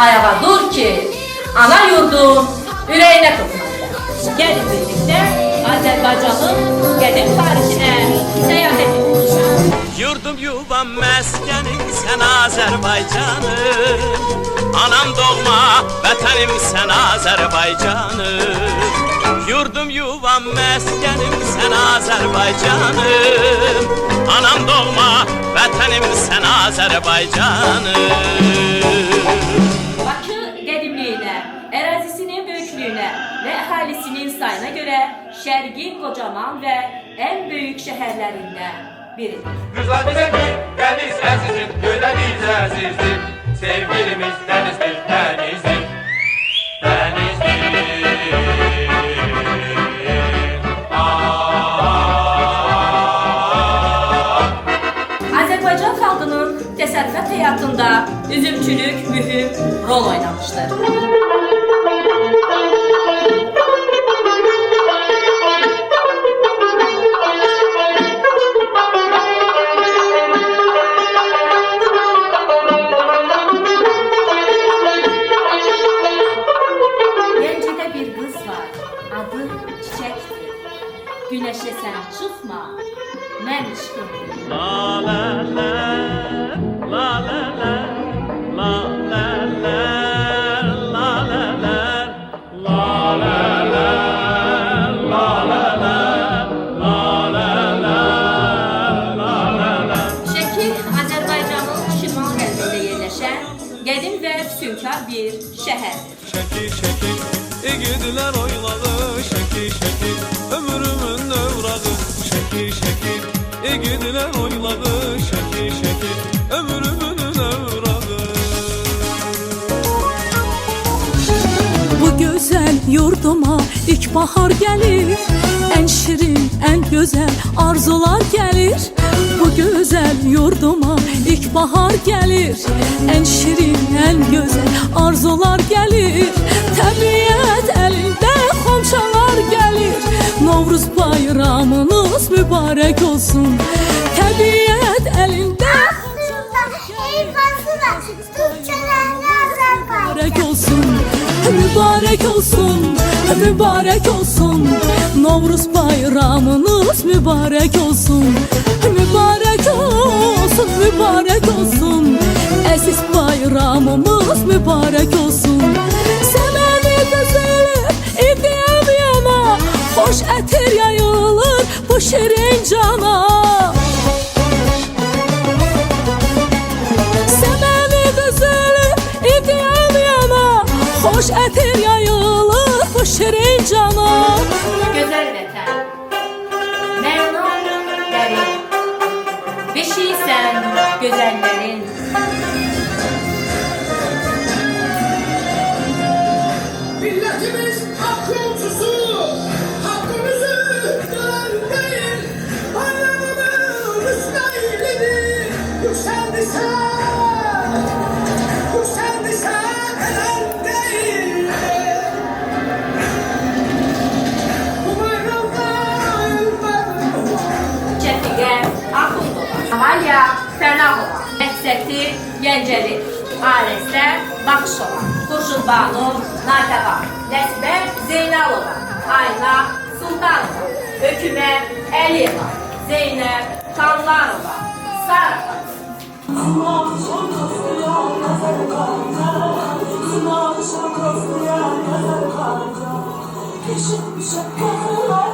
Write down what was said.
ayağa dur ki ana yurdun ürəyinə toxunacaq. Gəlin birlikdə Azərbaycanın qədim tarixinə səyahət edəcəyik. Yurdum yuvam məskənim sən Azərbaycanım, anam doğma vətənim sən Azərbaycanım. Yurdum yuvam məskənim sən Azərbaycanım, anam doğma vətənim sən Azərbaycanım. Bakı qədimliyinə, ərazisinin böyüklüyünə və əhalisinin sayına görə Şərqin qocaman və ən böyük şəhərlərində biridir. Güzeldir, deniz əzizdir, göleniz əzizdir. Sevgilimiz denizdir, denizdir, denizdir. Azərbaycan xalqının təsərrüfat həyatında üzümçülük mühüm rol oynamışdır. Gəncədə bir qız var, adı Çiçəkdir. Güneşə sən çıxma, mən işqimdir. La la la, la la la, la la la, la la la, la la la, la la la, la la la, la la la. Şəki Azərbaycanın şimal qərbində yerləşən qədim və füsunkar bir şəhərdir. Şəkil şəkil, igidlər oynadı. Şəkil şəkil, ömrümün övrağı. Şəkil şəkil, igidlər oynadı. Şəkil şəkil, ömrümün övrağı. Bu gözəl yurduma ilk bahar gəlir, ən şirin, ən gözəl arzular gəlir. Bu gözəl yurduma ilk bahar gəlir, ən şirin, ən gözəl arzular gəlir. Təbiət əlində xonçalar gəlir, Novruz bayramınız mübarək olsun. Təbiət əlində mübarək olsun, mübarək olsun, mübarək olsun. Novruz bayramınız mübarək olsun, mübarək olsun, mübarək olsun. Əziz bayramımız mübarək olsun. Səməni gözəli idiyəm yana, xoş ətir yayılır bu şirin cana. Səməni gözəli idiyəm yana, xoş ətir yayılır bu şirin cana. Gözəl vətən, mənan dərin, beşiksən gözəllərin. Milletimiz hak yolcusu, hakkımızı gören değil, bayramımız müstahilidir. Yükseldi sen elen değil. Bu bayramda ölmem. Çəfiqə Axundova, Amalya Fərnahova, Məqsəti Gəncəli, Arəsdə Baxışova, Xurşudbanu Natəba, Nəsibə Zeynalova, Ayna Sultanova, Hökümə Əliyeva, Zeynəb Xanlarova, Sara. Peşin bir şapkası var,